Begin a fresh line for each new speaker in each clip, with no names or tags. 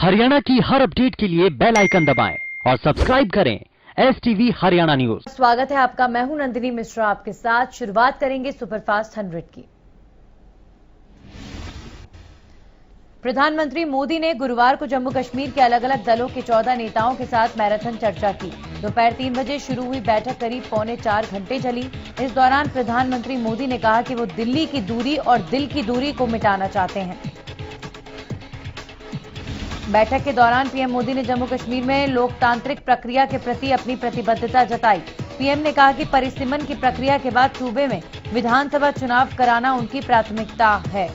हरियाणा की हर अपडेट के लिए बेल आइकन दबाएं और सब्सक्राइब करें STV हरियाणा न्यूज।
स्वागत है आपका, मैं हूं नंदिनी मिश्रा आपके साथ। शुरुआत करेंगे सुपरफास्ट 100 की। प्रधानमंत्री मोदी ने गुरुवार को जम्मू कश्मीर के अलग अलग दलों के 14 नेताओं के साथ मैराथन चर्चा की। दोपहर 3 बजे शुरू हुई बैठक करीब 3.25 घंटे चली। इस दौरान प्रधानमंत्री मोदी ने कहा कि वो दिल्ली की दूरी और दिल की दूरी को मिटाना चाहते हैं। बैठक के दौरान पीएम मोदी ने जम्मू कश्मीर में लोकतांत्रिक प्रक्रिया के प्रति अपनी प्रतिबद्धता जताई। पीएम ने कहा कि परिसीमन की प्रक्रिया के बाद सूबे में विधानसभा चुनाव कराना उनकी प्राथमिकता है।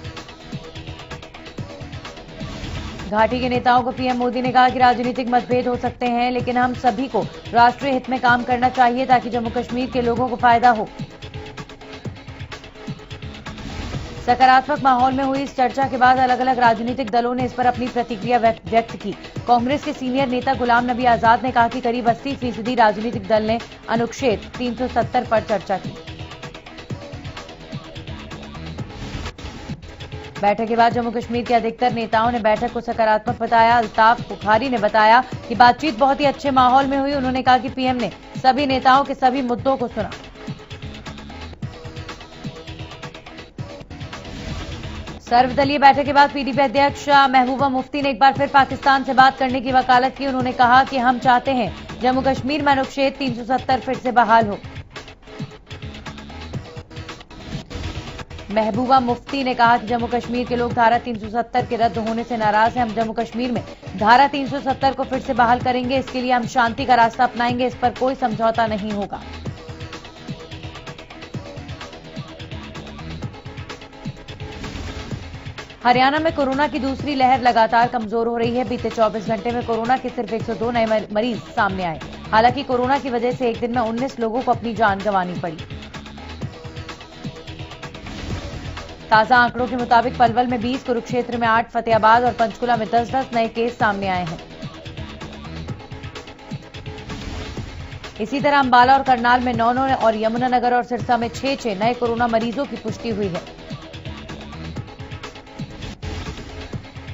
घाटी के नेताओं को पीएम मोदी ने कहा कि राजनीतिक मतभेद हो सकते हैं, लेकिन हम सभी को राष्ट्रीय हित में काम करना चाहिए ताकि जम्मू कश्मीर के लोगों को फायदा हो। सकारात्मक माहौल में हुई इस चर्चा के बाद अलग अलग राजनीतिक दलों ने इस पर अपनी प्रतिक्रिया व्यक्त की। कांग्रेस के सीनियर नेता गुलाम नबी आजाद ने कहा कि करीब 80% राजनीतिक दल ने अनुच्छेद 370 पर चर्चा की। बैठक के बाद जम्मू कश्मीर के अधिकतर नेताओं ने बैठक को सकारात्मक बताया। अल्ताफ बुखारी ने बताया कि बातचीत बहुत ही अच्छे माहौल में हुई। उन्होंने कहा कि पीएम ने सभी नेताओं के सभी मुद्दों को सुना। सर्वदलीय बैठक के बाद पीडीपी अध्यक्ष महबूबा मुफ्ती ने एक बार फिर पाकिस्तान से बात करने की वकालत की। उन्होंने कहा कि हम चाहते हैं जम्मू कश्मीर में अनुच्छेद 370 फिर से बहाल हो। महबूबा मुफ्ती ने कहा कि जम्मू कश्मीर के लोग धारा 370 के रद्द होने से नाराज हैं। हम जम्मू कश्मीर में धारा 370 को फिर से बहाल करेंगे। इसके लिए हम शांति का रास्ता अपनाएंगे। इस पर कोई समझौता नहीं होगा। हरियाणा में कोरोना की दूसरी लहर लगातार कमजोर हो रही है। बीते 24 घंटे में कोरोना के सिर्फ 102 नए मरीज सामने आए। हालांकि कोरोना की वजह से एक दिन में 19 लोगों को अपनी जान गंवानी पड़ी। ताजा आंकड़ों के मुताबिक पलवल में 20, कुरुक्षेत्र में 8, फतेहाबाद और पंचकुला में 10-10 नए केस सामने आए हैं। इसी तरह अंबाला और करनाल में 9 और यमुनानगर और सिरसा में 6 नए कोरोना मरीजों की पुष्टि हुई है।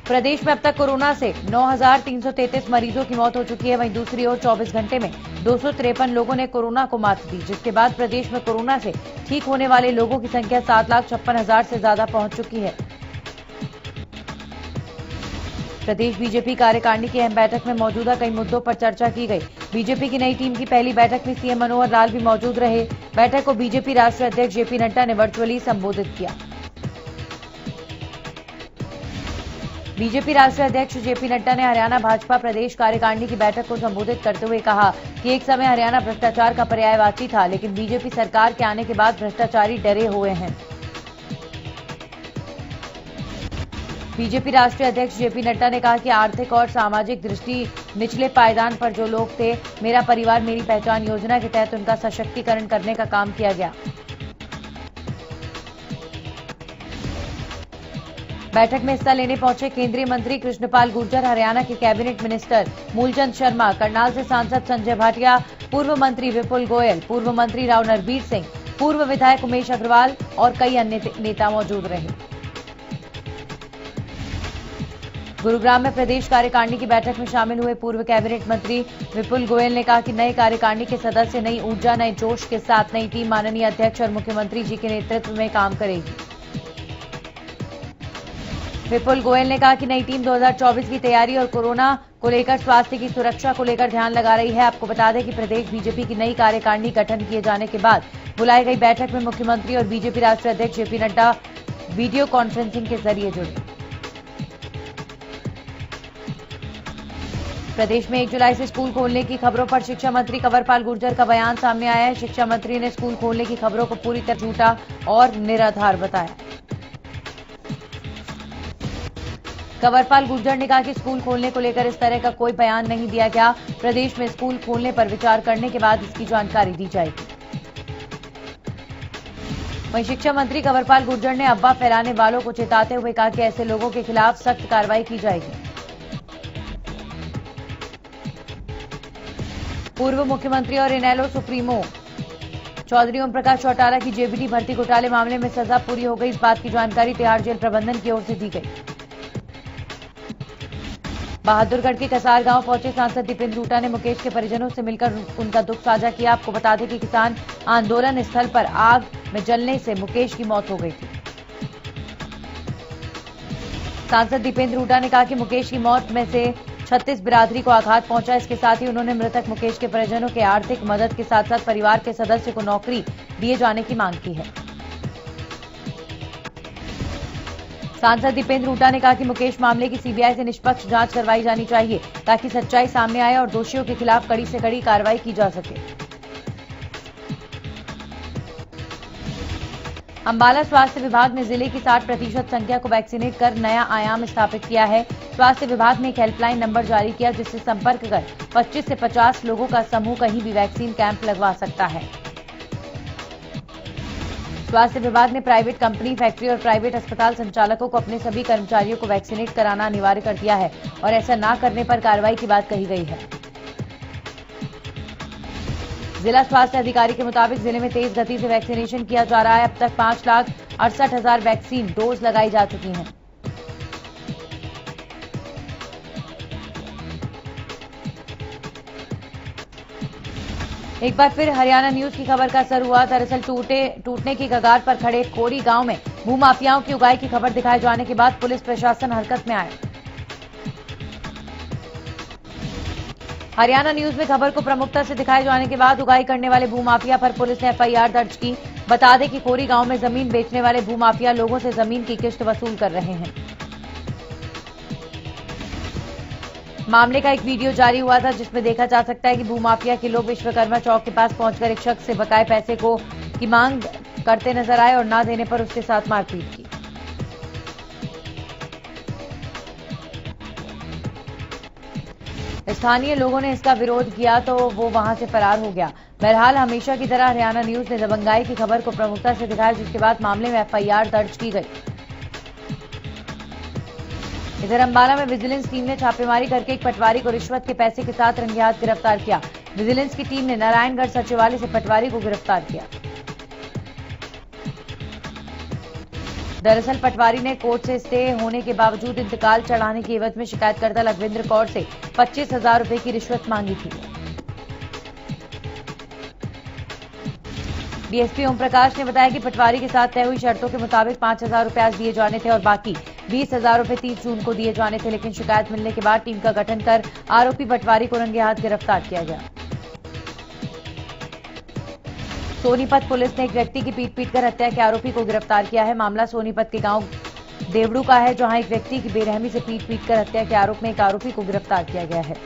प्रदेश में अब तक कोरोना से 9,333 मरीजों की मौत हो चुकी है। वहीं दूसरी ओर 24 घंटे में 253 लोगों ने कोरोना को मात दी, जिसके बाद प्रदेश में कोरोना से ठीक होने वाले लोगों की संख्या 7,56,000 से ज्यादा पहुंच चुकी है। प्रदेश बीजेपी कार्यकारिणी की अहम बैठक में मौजूदा कई मुद्दों पर चर्चा की गई। बीजेपी की नई टीम की पहली बैठक में सीएम मनोहर लाल भी मौजूद रहे। बैठक को बीजेपी राष्ट्रीय अध्यक्ष जेपी नड्डा ने वर्चुअली संबोधित किया। बीजेपी राष्ट्रीय अध्यक्ष जेपी नड्डा ने हरियाणा भाजपा प्रदेश कार्यकारिणी की बैठक को संबोधित करते हुए कहा कि एक समय हरियाणा भ्रष्टाचार का पर्यायवाची था, लेकिन बीजेपी सरकार के आने के बाद भ्रष्टाचारी डरे हुए हैं। बीजेपी राष्ट्रीय अध्यक्ष जेपी नड्डा ने कहा कि आर्थिक और सामाजिक दृष्टि निचले पायदान पर जो लोग थे, मेरा परिवार मेरी पहचान योजना के तहत उनका सशक्तिकरण करने का काम किया गया। बैठक में हिस्सा लेने पहुंचे केंद्रीय मंत्री कृष्णपाल गुर्जर, हरियाणा के कैबिनेट मिनिस्टर मूलचंद शर्मा, करनाल से सांसद संजय भाटिया, पूर्व मंत्री विपुल गोयल, पूर्व मंत्री राव नरबीर सिंह, पूर्व विधायक उमेश अग्रवाल और कई अन्य नेता मौजूद रहे। गुरुग्राम में प्रदेश कार्यकारिणी की बैठक में शामिल हुए पूर्व कैबिनेट मंत्री विपुल गोयल ने कहा कि नए कार्यकारिणी के सदस्य नई ऊर्जा, नए जोश के साथ नई टीम माननीय अध्यक्ष और मुख्यमंत्री जी के नेतृत्व में काम करेगी। विपुल गोयल ने कहा कि नई टीम 2024 की तैयारी और कोरोना को लेकर स्वास्थ्य की सुरक्षा को लेकर ध्यान लगा रही है। आपको बता दें कि प्रदेश बीजेपी की नई कार्यकारिणी गठन किए जाने के बाद बुलाई गई बैठक में मुख्यमंत्री और बीजेपी राष्ट्रीय अध्यक्ष जेपी नड्डा वीडियो कॉन्फ्रेंसिंग के जरिए जुड़े। प्रदेश में 1 जुलाई से स्कूल खोलने की खबरों पर शिक्षा मंत्री कंवरपाल गुर्जर का बयान सामने आया है। शिक्षा मंत्री ने स्कूल खोलने की खबरों को पूरी तरह झूठा और निराधार बताया। कंवरपाल गुर्जर ने कहा कि स्कूल खोलने को लेकर इस तरह का कोई बयान नहीं दिया गया। प्रदेश में स्कूल खोलने पर विचार करने के बाद इसकी जानकारी दी जाएगी। वहीं शिक्षा मंत्री कंवरपाल गुर्जर ने अफवाह फैलाने वालों को चेताते हुए कहा कि ऐसे लोगों के खिलाफ सख्त कार्रवाई की जाएगी। पूर्व मुख्यमंत्री और इनेलो सुप्रीमो चौधरी ओम प्रकाश चौटाला की जेबीटी भर्ती घोटाले मामले में सजा पूरी हो गई। इस बात की जानकारी तिहाड़ जेल प्रबंधन की ओर से दी गई। बहादुरगढ़ के कसार गांव पहुंचे सांसद दीपेंद्र हुड्डा ने मुकेश के परिजनों से मिलकर उनका दुख साझा किया। आपको बता दें कि किसान आंदोलन स्थल पर आग में जलने से मुकेश की मौत हो गई थी। सांसद दीपेंद्र हुड्डा ने कहा कि मुकेश की मौत में से 36 बिरादरी को आघात पहुंचा। इसके साथ ही उन्होंने मृतक मुकेश के परिजनों के आर्थिक मदद के साथ साथ परिवार के सदस्य को नौकरी दिए जाने की मांग की है। सांसद दीपेंद्र हुड्डा ने कहा कि मुकेश मामले की सीबीआई से निष्पक्ष जांच करवाई जानी चाहिए ताकि सच्चाई सामने आए और दोषियों के खिलाफ कड़ी से कड़ी कार्रवाई की जा सके। अंबाला स्वास्थ्य विभाग ने जिले की 60% संख्या को वैक्सीनेट कर नया आयाम स्थापित किया है। स्वास्थ्य विभाग ने एक हेल्पलाइन नंबर जारी किया जिससे संपर्क कर 25 से 50 लोगों का समूह कहीं भी वैक्सीन कैंप लगवा सकता है। स्वास्थ्य विभाग ने प्राइवेट कंपनी, फैक्ट्री और प्राइवेट अस्पताल संचालकों को अपने सभी कर्मचारियों को वैक्सीनेट कराना अनिवार्य कर दिया है और ऐसा न करने पर कार्रवाई की बात कही गई है। जिला स्वास्थ्य अधिकारी के मुताबिक जिले में तेज गति से वैक्सीनेशन किया जा रहा है। अब तक 5,68,000 वैक्सीन डोज लगाई जा चुकी हैं। एक बार फिर हरियाणा न्यूज की खबर का असर हुआ। दरअसल टूटने की कगार पर खड़े कोरी गांव में भूमाफियाओं की उगाई की खबर दिखाए जाने के बाद पुलिस प्रशासन हरकत में आया। हरियाणा न्यूज में खबर को प्रमुखता से दिखाए जाने के बाद उगाई करने वाले भूमाफिया पर पुलिस ने एफआईआर दर्ज की। बता दें कि कोरी गांव में जमीन बेचने वाले भूमाफिया लोगों से जमीन की किश्त वसूल कर रहे हैं। मामले का एक वीडियो जारी हुआ था जिसमें देखा जा सकता है कि भूमाफिया के लोग विश्वकर्मा चौक के पास पहुंचकर एक शख्स से बकाए पैसे की मांग करते नजर आए और न देने पर उसके साथ मारपीट की। स्थानीय लोगों ने इसका विरोध किया तो वो वहां से फरार हो गया। बहरहाल हमेशा की तरह हरियाणा न्यूज ने दबंगाई की खबर को प्रमुखता से दिखाया जिसके बाद मामले में एफआईआर दर्ज की गई। इधर अंबाला में विजिलेंस टीम ने छापेमारी करके एक पटवारी को रिश्वत के पैसे के साथ रंगे हाथ गिरफ्तार किया। विजिलेंस की टीम ने नारायणगढ़ सचिवालय से पटवारी को गिरफ्तार किया। दरअसल पटवारी ने कोर्ट से स्टे होने के बावजूद इंतकाल चढ़ाने की एवज में शिकायतकर्ता लखविंद्र कौर से 25,000 रुपए की रिश्वत मांगी थी। डीएसपी ओम प्रकाश ने बताया कि पटवारी के साथ तय हुई शर्तों के मुताबिक 5,000 रुपए आज दिए जाने थे और बाकी 20,000 रुपए 30 जून को दिए जाने थे, लेकिन शिकायत मिलने के बाद टीम का गठन कर आरोपी पटवारी को रंगे हाथ गिरफ्तार किया गया। सोनीपत पुलिस ने एक व्यक्ति की पीट कर हत्या के आरोपी को गिरफ्तार किया है। मामला सोनीपत के गांव देवड़ू का है जहां एक व्यक्ति की बेरहमी से पीट कर हत्या के आरोप में एक आरोपी को गिरफ्तार किया गया है।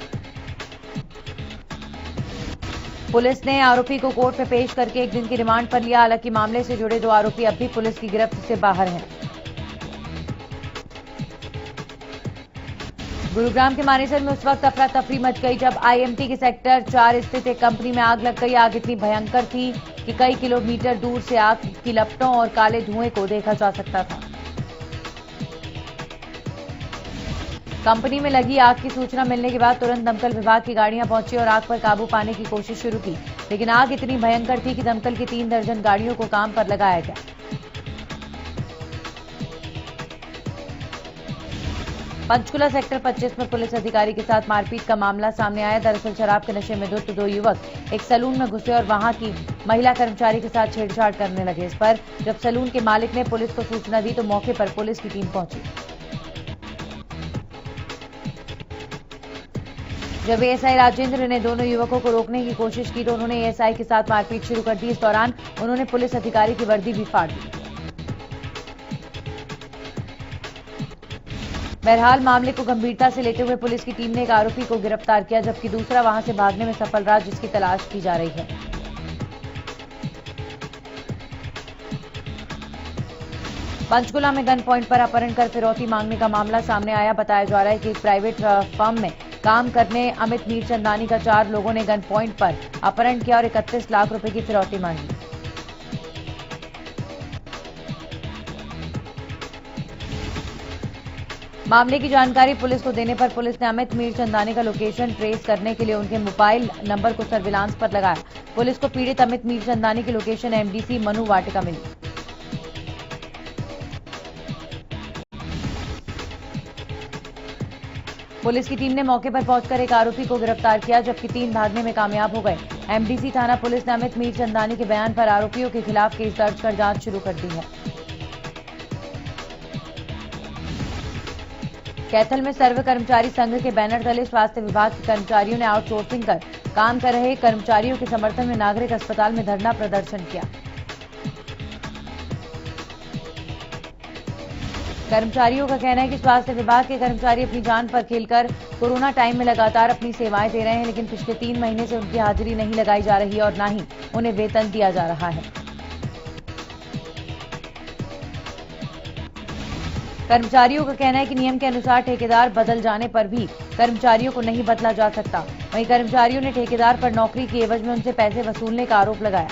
पुलिस ने आरोपी को कोर्ट में पेश करके 1 दिन की रिमांड पर लिया। हालांकि मामले से जुड़े 2 आरोपी अब भी पुलिस की गिरफ्त से बाहर हैं। गुरुग्राम के मानेसर में उस वक्त अफरा तफरी मच गई जब आईएमटी के सेक्टर 4 स्थित एक कंपनी में आग लग गई। आग इतनी भयंकर थी कि कई किलोमीटर दूर से आग की लपटों और काले धुएं को देखा जा सकता था। कंपनी में लगी आग की सूचना मिलने के बाद तुरंत दमकल विभाग की गाड़ियां पहुंची और आग पर काबू पाने की कोशिश शुरू की, लेकिन आग इतनी भयंकर थी कि दमकल की 3 दर्जन गाड़ियों को काम पर लगाया गया। पंचकुला सेक्टर 25 में पुलिस अधिकारी के साथ मारपीट का मामला सामने आया। दरअसल शराब के नशे में धुत 2 युवक एक सैलून में घुसे और वहां की महिला कर्मचारी के साथ छेड़छाड़ करने लगे। इस पर जब सैलून के मालिक ने पुलिस को सूचना दी तो मौके पर पुलिस की टीम पहुंची। जब एएसआई राजेंद्र ने दोनों युवकों को रोकने की कोशिश की तो उन्होंने एएसआई के साथ मारपीट शुरू कर दी। इस दौरान उन्होंने पुलिस अधिकारी की वर्दी भी फाड़ दी। बहरहाल मामले को गंभीरता से लेते हुए पुलिस की टीम ने एक आरोपी को गिरफ्तार किया जबकि दूसरा वहां से भागने में सफल रहा, जिसकी तलाश की जा रही है। पंचकुला में गन पॉइंट पर अपहरण कर फिरौती मांगने का मामला सामने आया। बताया जा रहा है कि एक प्राइवेट फर्म में काम करने अमित मीरचंदानी का 4 लोगों ने गन पॉइंट पर अपहरण किया और 31 लाख रुपए की फिरौती मांगी। मामले की जानकारी पुलिस को देने पर पुलिस ने अमित मीरचंदानी का लोकेशन ट्रेस करने के लिए उनके मोबाइल नंबर को सर्विलांस पर लगाया। पुलिस को पीड़ित अमित मीरचंदानी की लोकेशन एमडीसी मनु वाटिका मिली। पुलिस की टीम ने मौके पर पहुंचकर एक आरोपी को गिरफ्तार किया, जबकि 3 भागने में कामयाब हो गए। एमडीसी थाना पुलिस ने अमित मीर चंदानी के बयान पर आरोपियों के खिलाफ केस दर्ज कर जांच शुरू कर दी है। कैथल में सर्व कर्मचारी संघ के बैनर तले स्वास्थ्य विभाग के कर्मचारियों ने आउटसोर्सिंग कर काम कर रहे कर्मचारियों के समर्थन में नागरिक अस्पताल में धरना प्रदर्शन किया। कर्मचारियों का कहना है कि स्वास्थ्य विभाग के कर्मचारी अपनी जान पर खेलकर कोरोना टाइम में लगातार अपनी सेवाएं दे रहे हैं, लेकिन पिछले 3 महीने से उनकी हाजिरी नहीं लगाई जा रही और न ही उन्हें वेतन दिया जा रहा है। कर्मचारियों का कहना है कि नियम के अनुसार ठेकेदार बदल जाने पर भी कर्मचारियों को नहीं बदला जा सकता। वहीं कर्मचारियों ने ठेकेदार पर नौकरी की एवज में उनसे पैसे वसूलने का आरोप लगाया।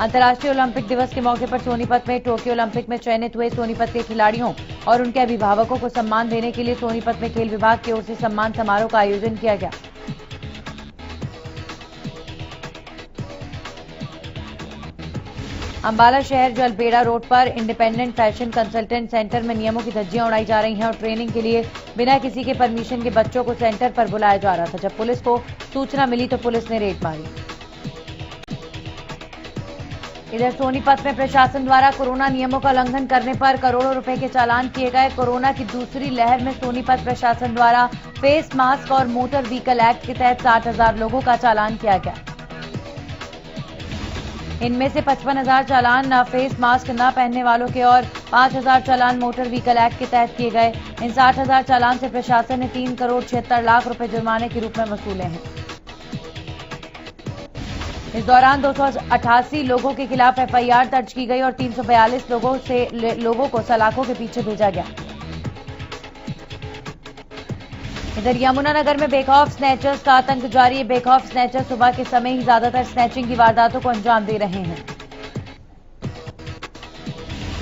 अंतर्राष्ट्रीय ओलंपिक दिवस के मौके पर सोनीपत में टोक्यो ओलंपिक में चयनित हुए सोनीपत के खिलाड़ियों और उनके अभिभावकों को सम्मान देने के लिए सोनीपत में खेल विभाग की ओर से सम्मान समारोह का आयोजन किया गया। अंबाला शहर जलबेड़ा रोड पर इंडिपेंडेंट फैशन कंसल्टेंट सेंटर में नियमों की धज्जियां उड़ाई जा रही हैं और ट्रेनिंग के लिए बिना किसी के परमिशन के बच्चों को सेंटर पर बुलाया जा रहा था। जब पुलिस को सूचना मिली तो पुलिस ने रेड मारी। इधर सोनीपत में प्रशासन द्वारा कोरोना नियमों का उल्लंघन करने पर करोड़ों रुपए के चालान किए गए। कोरोना की दूसरी लहर में सोनीपत प्रशासन द्वारा फेस मास्क और मोटर व्हीकल एक्ट के तहत 60,000 लोगों का चालान किया गया। इनमें से 55,000 चालान फेस मास्क न पहनने वालों के और 5,000 चालान मोटर व्हीकल एक्ट के तहत किए गए। इन 60,000 चालान से प्रशासन ने 3 करोड़ 76 लाख रुपए जुर्माने के रूप में वसूले हैं। इस दौरान 288 लोगों के खिलाफ एफआईआर दर्ज की गई और 342 लोगों को सलाखों के पीछे भेजा गया। इधर यमुनानगर में बेखौफ स्नैचर्स का आतंक जारी है। बेखौफ स्नैचर सुबह के समय ही ज्यादातर स्नैचिंग की वारदातों को अंजाम दे रहे हैं।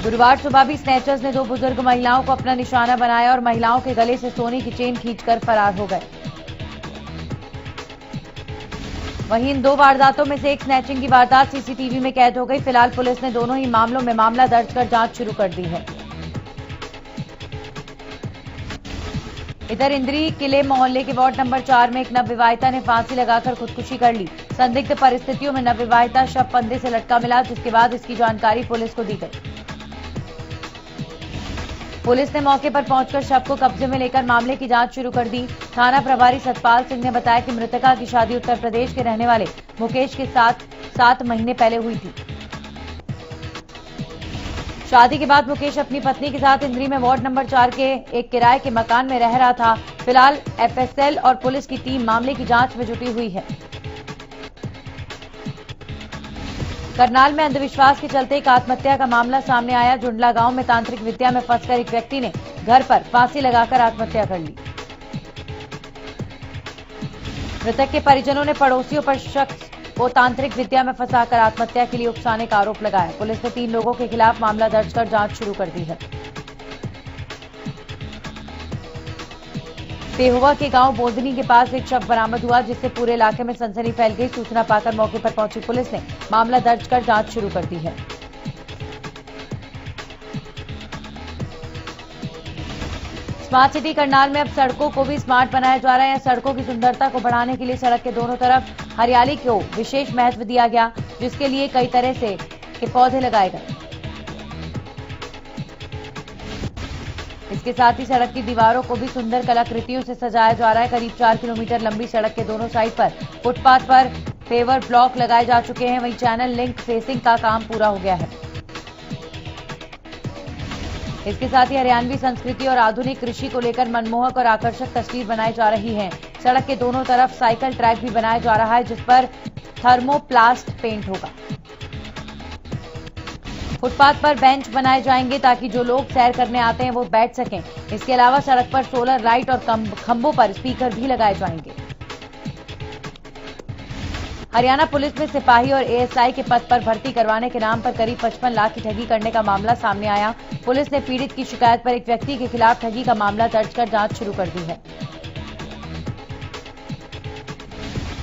गुरुवार सुबह भी स्नैचर्स ने 2 बुजुर्ग महिलाओं को अपना निशाना बनाया और महिलाओं के गले से सोने की चेन खींचकर फरार हो गए। वहीं इन 2 वारदातों में से एक स्नैचिंग की वारदात सीसीटीवी में कैद हो गई। फिलहाल पुलिस ने दोनों ही मामलों में मामला दर्ज कर जांच शुरू कर दी है। इधर इंद्री किले मोहल्ले के वार्ड नंबर 4 में एक नवविवाहिता ने फांसी लगाकर खुदकुशी कर ली। संदिग्ध परिस्थितियों में नवविवाहिता शव फंदे से लटका मिला, जिसके बाद इसकी जानकारी पुलिस को दी गई। पुलिस ने मौके पर पहुंचकर शव को कब्जे में लेकर मामले की जांच शुरू कर दी। थाना प्रभारी सतपाल सिंह ने बताया कि मृतका की शादी उत्तर प्रदेश के रहने वाले मुकेश के साथ 7 महीने पहले हुई थी। शादी के बाद मुकेश अपनी पत्नी के साथ इंद्री में वार्ड नंबर 4 के एक किराए के मकान में रह रहा था। फिलहाल एफएसएल और पुलिस की टीम मामले की जांच में जुटी हुई है। करनाल में अंधविश्वास के चलते एक आत्महत्या का मामला सामने आया। जुंडला गांव में तांत्रिक विद्या में फंसकर एक व्यक्ति ने घर पर फांसी लगाकर आत्महत्या कर ली। मृतक के परिजनों ने पड़ोसियों पर शख्स को तांत्रिक विद्या में फंसाकर आत्महत्या के लिए उकसाने का आरोप लगाया। पुलिस ने 3 लोगों के खिलाफ मामला दर्ज कर जांच शुरू कर दी है। पेहुआ के गांव बोधनी के पास एक शव बरामद हुआ, जिससे पूरे इलाके में सनसनी फैल गई। सूचना पाकर मौके पर पहुंची पुलिस ने मामला दर्ज कर जांच शुरू कर दी है। स्मार्ट सिटी करनाल में अब सड़कों को भी स्मार्ट बनाया जा रहा है। सड़कों की सुंदरता को बढ़ाने के लिए सड़क के दोनों तरफ हरियाली को विशेष महत्व दिया गया, जिसके लिए कई तरह से के पौधे लगाए गए। इसके साथ ही सड़क की दीवारों को भी सुंदर कलाकृतियों से सजाया जा रहा है। करीब 4 किलोमीटर लंबी सड़क के दोनों साइड पर फुटपाथ पर पेवर ब्लॉक लगाए जा चुके हैं। वहीं चैनल लिंक फेसिंग का काम पूरा हो गया है। इसके साथ ही हरियाणवी संस्कृति और आधुनिक कृषि को लेकर मनमोहक और आकर्षक तस्वीर बनाई जा रही है। सड़क के दोनों तरफ साइकिल ट्रैक भी बनाया जा रहा है, जिस पर थर्मोप्लास्ट पेंट होगा। फुटपाथ पर बेंच बनाए जाएंगे ताकि जो लोग सैर करने आते हैं वो बैठ सकें। इसके अलावा सड़क पर सोलर लाइट और खंभों पर स्पीकर भी लगाए जाएंगे। हरियाणा पुलिस में सिपाही और एएसआई के पद पर भर्ती करवाने के नाम पर करीब 55 लाख की ठगी करने का मामला सामने आया। पुलिस ने पीड़ित की शिकायत पर एक व्यक्ति के खिलाफ ठगी का मामला दर्ज कर जांच शुरू कर दी है।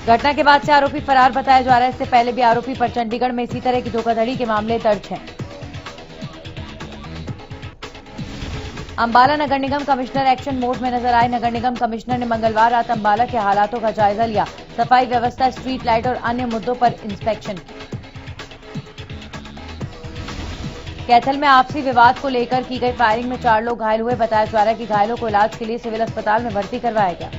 घटना के बाद से आरोपी फरार बताया जा रहा है। इससे पहले भी आरोपी पर चंडीगढ़ में इसी तरह की धोखाधड़ी के मामले दर्ज हैं। अंबाला नगर निगम कमिश्नर एक्शन मोड में नजर आए। नगर निगम कमिश्नर ने मंगलवार रात अंबाला के हालातों का जायजा लिया। सफाई व्यवस्था, स्ट्रीट लाइट और अन्य मुद्दों पर इंस्पेक्शन की। कैथल में आपसी विवाद को लेकर की गई फायरिंग में 4 लोग घायल हुए। बताया जा रहा है कि घायलों को इलाज के लिए सिविल अस्पताल में भर्ती करवाया गया।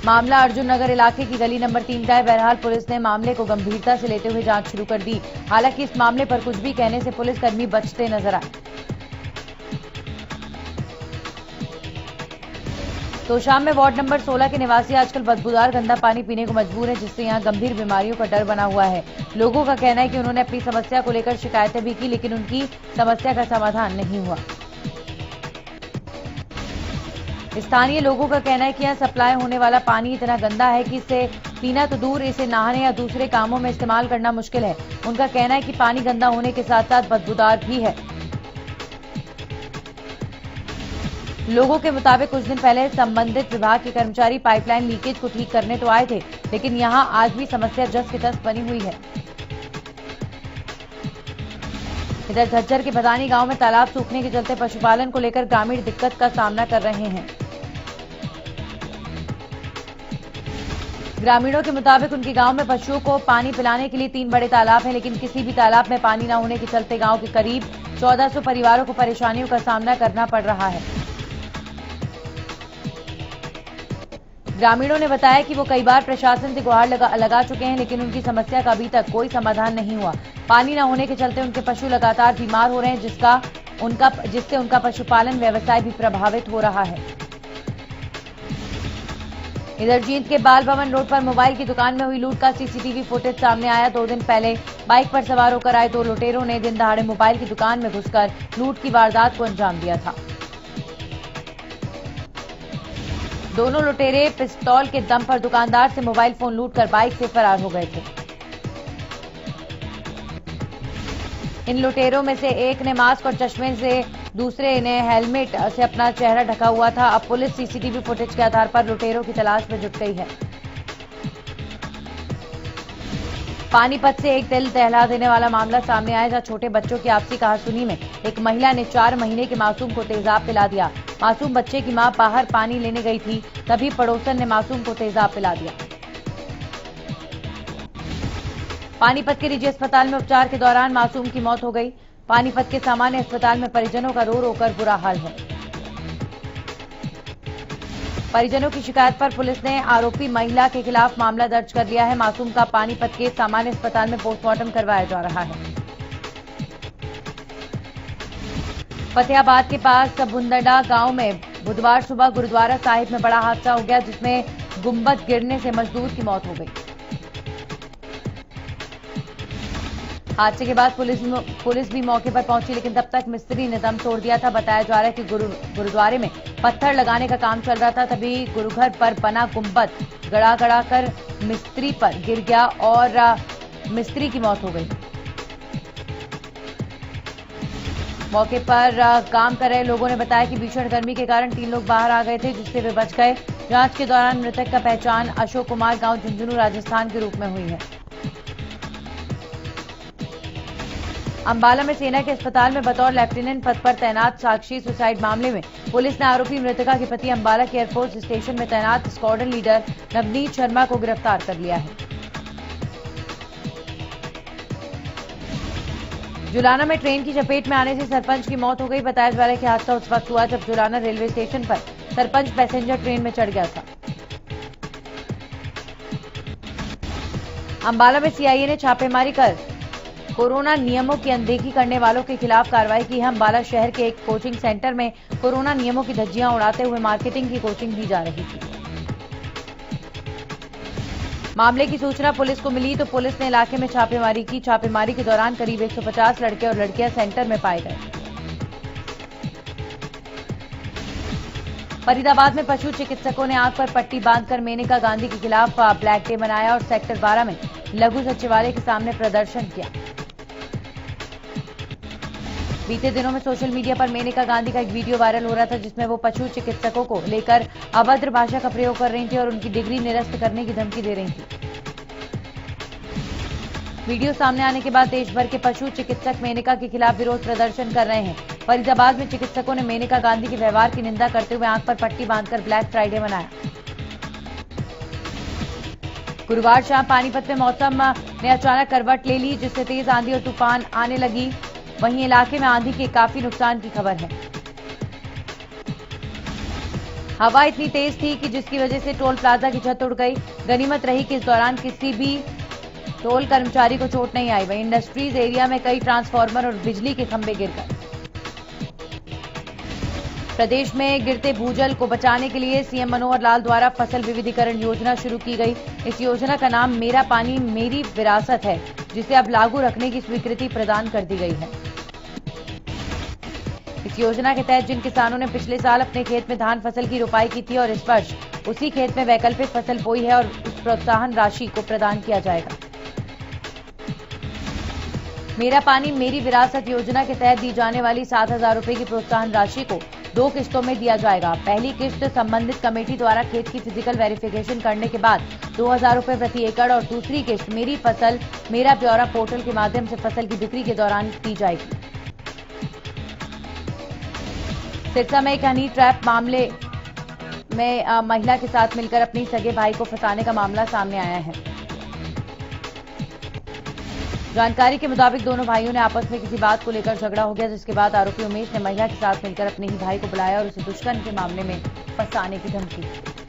मामला अर्जुन नगर इलाके की गली नंबर 3 का है। बहरहाल पुलिस ने मामले को गंभीरता से लेते हुए जांच शुरू कर दी। हालांकि इस मामले पर कुछ भी कहने से पुलिसकर्मी बचते नजर आए। तो शाम में वार्ड नंबर 16 के निवासी आजकल बदबूदार गंदा पानी पीने को मजबूर है, जिससे यहां गंभीर बीमारियों का डर बना हुआ है। लोगों का कहना है कि उन्होंने अपनी समस्या को लेकर शिकायतें भी की, लेकिन उनकी समस्या का समाधान नहीं हुआ। स्थानीय लोगों का कहना है कि यहां सप्लाई होने वाला पानी इतना गंदा है कि इसे पीना तो दूर, इसे नहाने या दूसरे कामों में इस्तेमाल करना मुश्किल है। उनका कहना है कि पानी गंदा होने के साथ साथ बदबूदार भी है। लोगों के मुताबिक कुछ दिन पहले संबंधित विभाग के कर्मचारी पाइपलाइन लीकेज को ठीक करने तो आए थे, लेकिन यहां आज भी समस्या जस की तस बनी हुई है। इधर झज्जर के भदानी गांव में तालाब सूखने के चलते पशुपालन को लेकर ग्रामीण दिक्कत का सामना कर रहे हैं। ग्रामीणों के मुताबिक उनके गांव में पशुओं को पानी पिलाने के लिए 3 बड़े तालाब हैं, लेकिन किसी भी तालाब में पानी न होने के चलते गांव के करीब 1400 परिवारों को परेशानियों का सामना करना पड़ रहा है। ग्रामीणों ने बताया कि वो कई बार प्रशासन से गुहार लगा चुके हैं, लेकिन उनकी समस्या का अभी तक कोई समाधान नहीं हुआ। पानी न होने के चलते उनके पशु लगातार बीमार हो रहे हैं, जिससे उनका पशुपालन व्यवसाय भी प्रभावित हो रहा है। इधर जींद के बाल भवन रोड पर मोबाइल की दुकान में हुई लूट का सीसीटीवी फुटेज सामने आया। 2 दिन पहले बाइक पर सवार होकर आए 2 लुटेरों ने दिन दहाड़े मोबाइल की दुकान में घुसकर लूट की वारदात को अंजाम दिया था। दोनों लुटेरे पिस्तौल के दम पर दुकानदार से मोबाइल फोन लूटकर बाइक से फरार हो गए थे। इन लुटेरों में से एक ने मास्क और चश्मे से, दूसरे ने हेलमेट से अपना चेहरा ढका हुआ था। अब पुलिस सीसीटीवी फुटेज के आधार पर लुटेरों की तलाश में जुट गई है। पानीपत से एक दिल दहला देने वाला मामला सामने आया, जहां छोटे बच्चों की आपसी कहासुनी में एक महिला ने 4 महीने के मासूम को तेजाब पिला दिया। मासूम बच्चे की मां बाहर पानी लेने गई थी, तभी पड़ोसन ने मासूम को तेजाब पिला दिया। पानीपत के निजी अस्पताल में उपचार के दौरान मासूम की मौत हो गई। पानीपत के सामान्य अस्पताल में परिजनों का रो रो कर बुरा हाल है। परिजनों की शिकायत पर पुलिस ने आरोपी महिला के खिलाफ मामला दर्ज कर लिया है। मासूम का पानीपत के सामान्य अस्पताल में पोस्टमार्टम करवाया जा रहा है। फतेहाबाद के पास बुंदड़ा गांव में बुधवार सुबह गुरुद्वारा साहिब में बड़ा हादसा हो गया, जिसमें गुंबद गिरने से मजदूर की मौत हो गई। हादसे के बाद पुलिस भी मौके पर पहुंची, लेकिन तब तक मिस्त्री ने दम तोड़ दिया था। बताया जा रहा है कि गुरुद्वारे में पत्थर लगाने का काम चल रहा था, तभी गुरुघर पर बना गुंबद गड़ा कर मिस्त्री पर गिर गया और मिस्त्री की मौत हो गई। मौके पर काम कर रहे लोगों ने बताया कि भीषण गर्मी के कारण 3 लोग बाहर आ गए थे, जिससे वे बच गए। जांच के दौरान मृतक का पहचान अशोक कुमार गांव झुंझुनू राजस्थान के रूप में हुई है। अंबाला में सेना के अस्पताल में बतौर लेफ्टिनेंट पद पर तैनात साक्षी सुसाइड मामले में पुलिस ने आरोपी मृतका के पति अंबाला के एयरफोर्स स्टेशन में तैनात स्क्वाड्रन लीडर नवनीत शर्मा को गिरफ्तार कर लिया है। जुलाना में ट्रेन की चपेट में आने से सरपंच की मौत हो गई। बताया जा रहा है कि हादसा उस वक्त हुआ जब जुलाना रेलवे स्टेशन पर सरपंच पैसेंजर ट्रेन में चढ़ गया था। अंबाला में सीआईए ने छापेमारी कर कोरोना नियमों की अनदेखी करने वालों के खिलाफ कार्रवाई की है। अंबाला शहर के एक कोचिंग सेंटर में कोरोना नियमों की धज्जियां उड़ाते हुए मार्केटिंग की कोचिंग दी जा रही थी। मामले की सूचना पुलिस को मिली तो पुलिस ने इलाके में छापेमारी की। छापेमारी के दौरान करीब 150 लड़के और लड़कियां सेंटर में पाए गए। फरीदाबाद में पशु चिकित्सकों ने आंख पर पट्टी बांधकर मेनका गांधी के खिलाफ ब्लैक डे मनाया और सेक्टर 12 में लघु सचिवालय के सामने प्रदर्शन किया। बीते दिनों में सोशल मीडिया पर मेनका गांधी का एक वीडियो वायरल हो रहा था, जिसमें वो पशु चिकित्सकों को लेकर अभद्र भाषा का प्रयोग कर रही थी और उनकी डिग्री निरस्त करने की धमकी दे रही थी। वीडियो सामने आने के बाद देश भर के पशु चिकित्सक मेनका के खिलाफ विरोध प्रदर्शन कर रहे हैं। फरीदाबाद में चिकित्सकों ने मेनका गांधी के व्यवहार की निंदा करते हुए आंख पर पट्टी बांधकर ब्लैक फ्राइडे मनाया। गुरुवार शाम पानीपत में मौसम ने अचानक करवट ले ली, जिससे तेज आंधी और तूफान आने लगी। वहीं इलाके में आंधी के काफी नुकसान की खबर है। हवा इतनी तेज थी कि जिसकी वजह से टोल प्लाजा की छत उड़ गई। गनीमत रही कि इस दौरान किसी भी टोल कर्मचारी को चोट नहीं आई। वहीं इंडस्ट्रीज एरिया में कई ट्रांसफार्मर और बिजली के खंभे गिर गए। प्रदेश में गिरते भूजल को बचाने के लिए सीएम मनोहर लाल द्वारा फसल विविधीकरण योजना शुरू की गई। इस योजना का नाम मेरा पानी मेरी विरासत है, जिसे अब लागू रखने की स्वीकृति प्रदान कर दी गई है। इस योजना के तहत जिन किसानों ने पिछले साल अपने खेत में धान फसल की रोपाई की थी और इस वर्ष उसी खेत में वैकल्पिक फसल बोई है, और उस प्रोत्साहन राशि को प्रदान किया जाएगा। मेरा पानी मेरी विरासत योजना के तहत दी जाने वाली 7,000 रुपए की प्रोत्साहन राशि को 2 किस्तों में दिया जाएगा। पहली किस्त संबंधित कमेटी द्वारा खेत की फिजिकल वेरिफिकेशन करने के बाद 2,000 रुपए प्रति एकड़ और दूसरी किस्त मेरी फसल मेरा ब्यौरा पोर्टल के माध्यम से फसल की बिक्री के दौरान दी जाएगी। सिरसा में एक हनी ट्रैप मामले में महिला के साथ मिलकर अपनी सगे भाई को फंसाने का मामला सामने आया है। जानकारी के मुताबिक दोनों भाइयों ने आपस में किसी बात को लेकर झगड़ा हो गया, जिसके बाद आरोपी उमेश ने महिला के साथ मिलकर अपने ही भाई को बुलाया और उसे दुष्कर्म के मामले में फंसाने की धमकी दी।